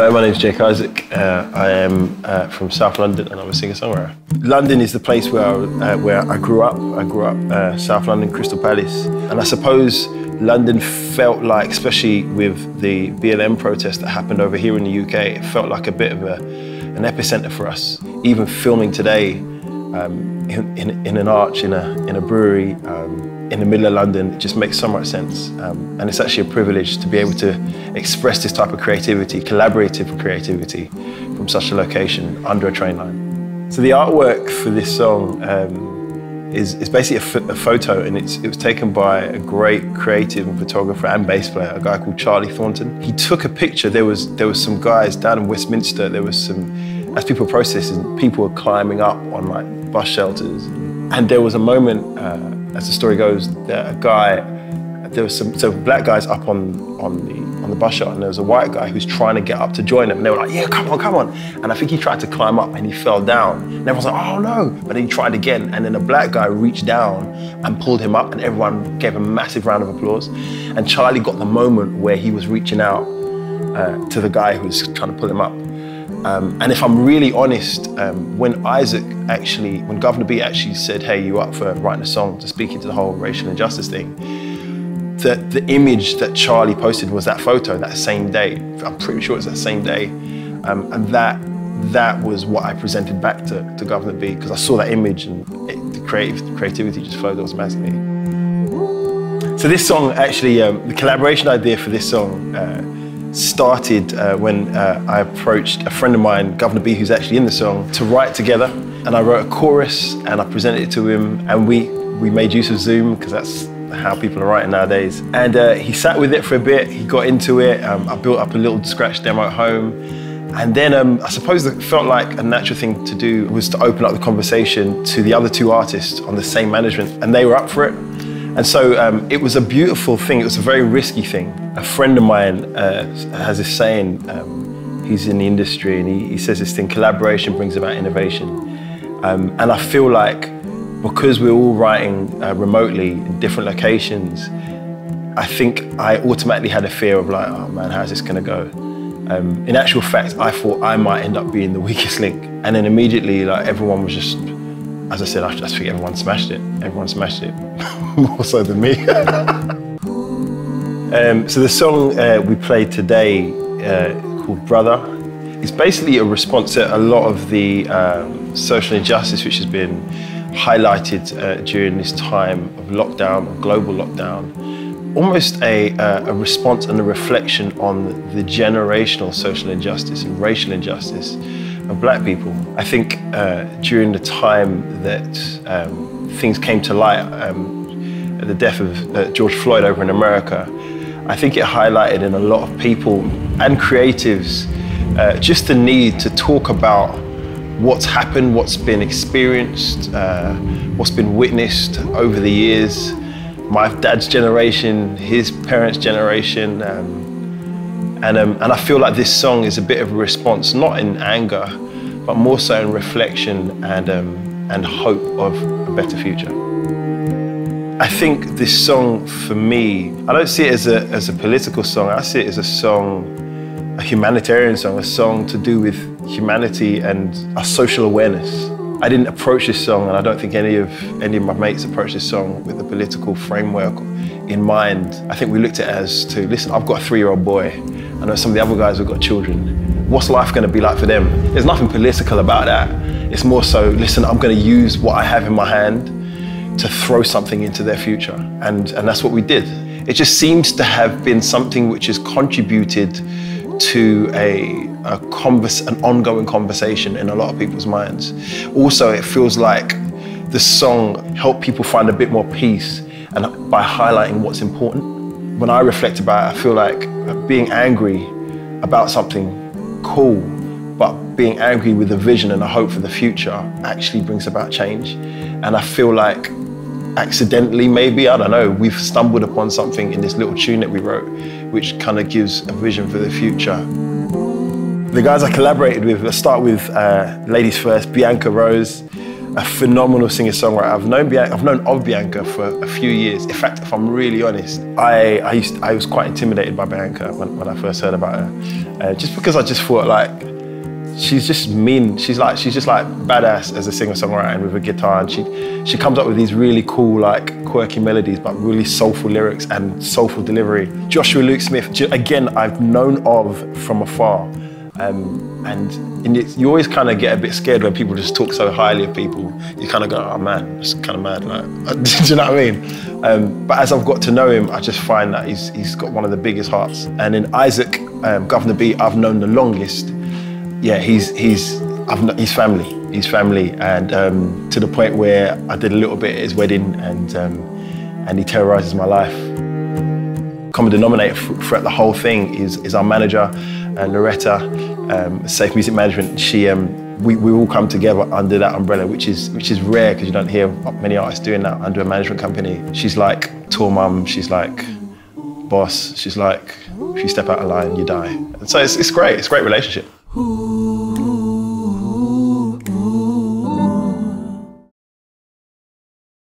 Hello, my name is Jake Isaac. I am from South London and I'm a singer-songwriter. London is the place where I grew up. I grew up South London, Crystal Palace. And I suppose London felt like, especially with the BLM-Proteste that happened over here in the UK, it felt like a bit of an epicenter for us. Even filming today in an arch, in a brewery, in the middle of London, it just makes so much sense. And it's actually a privilege to be able to express this type of creativity, collaborative creativity, from such a location under a train line. So the artwork for this song is basically a photo, and it was taken by a great creative and photographer and bass player, a guy called Charlie Thornton. He took a picture. There was some guys down in Westminster. There was some, as people were protesting, people were climbing up on like bus shelters, and there was a moment, as the story goes, that a guy, there was some black guys up on the bus shelter, and there was a white guy who's trying to get up to join them, and they were like, yeah, come on. And I think he tried to climb up and he fell down. And everyone's like, oh no, but then he tried again, and then a black guy reached down and pulled him up, and everyone gave a massive round of applause. And Charlie got the moment where he was reaching out to the guy who was trying to pull him up. And if I'm really honest, when Governor B actually said, hey, you up for writing a song to speak into the whole racial injustice thing, the image that Charlie posted was that photo that same day. I'm pretty sure it was that same day. And that was what I presented back to Governor B, because I saw that image and the creativity just flowed automatically. So this song actually, the collaboration idea for this song started when I approached a friend of mine, Governor B, who's actually in the song, to write together. And I wrote a chorus and I presented it to him, and we made use of Zoom, because that's how people are writing nowadays. And he sat with it for a bit, he got into it. I built up a little scratch demo at home. And then I suppose it felt like a natural thing to do was to open up the conversation to the other two artists on the same management, and they were up for it. And so it was a beautiful thing. It was a very risky thing. A friend of mine has this saying, he's in the industry, and he says this thing, collaboration brings about innovation. And I feel like because we're all writing remotely in different locations, I think I automatically had a fear of like, oh man, how's this gonna go? In actual fact, I thought I might end up being the weakest link. And then immediately, like, everyone was just, as I said, I just think everyone smashed it. Everyone smashed it, more so than me. So the song we played today, called Brother, is basically a response to a lot of the social injustice which has been highlighted during this time of lockdown, of global lockdown. Almost a response and a reflection on the generational social injustice and racial injustice of black people. I think during the time that things came to light, at the death of George Floyd over in America, I think it highlighted in a lot of people and creatives just the need to talk about what's happened, what's been experienced, what's been witnessed over the years. My dad's generation, his parents' generation, and I feel like this song is a bit of a response, not in anger, but more so in reflection and hope of a better future. I think this song, for me, I don't see it as a political song. I see it as a song, a humanitarian song, a song to do with humanity and a social awareness. I didn't approach this song, and I don't think any of my mates approached this song with a political framework in mind. I think we looked at it as to, listen, I've got a 3-year-old boy. I know some of the other guys have got children. What's life going to be like for them? There's nothing political about that. It's more so, listen, I'm going to use what I have in my hand to throw something into their future. And that's what we did. It just seems to have been something which has contributed to an ongoing conversation in a lot of people's minds. Also, it feels like the song helped people find a bit more peace, and by highlighting what's important. When I reflect about it, I feel like being angry about something cool, but being angry with a vision and a hope for the future actually brings about change. And I feel like accidentally, maybe, I don't know, we've stumbled upon something in this little tune that we wrote, which kind of gives a vision for the future. The guys I collaborated with, let's start with ladies first, Bianca Rose. a phenomenal singer-songwriter. I've known of Bianca for a few years. In fact, if I'm really honest, I was quite intimidated by Bianca when I first heard about her, just because I just thought like, she's just mean. She's just like badass as a singer-songwriter and with a guitar, and she comes up with these really cool, like quirky melodies, but really soulful lyrics and soulful delivery. Joshua Luke Smith, again, I've known of from afar, and you always kind of get a bit scared when people just talk so highly of people. You kind of go, oh man, that's kind of mad. Like, do you know what I mean? But as I've got to know him, I just find that he's got one of the biggest hearts. And in Isaac, Governor B, I've known the longest. Yeah, he's family. He's family, and to the point where I did a little bit at his wedding, and he terrorizes my life. Common denominator throughout the whole thing is our manager, Loretta, Safe Music Management. We all come together under that umbrella, which is rare because you don't hear many artists doing that under a management company. She's like tour mum. She's like boss. She's like, if you step out of line, you die. And so it's great. It's a great relationship.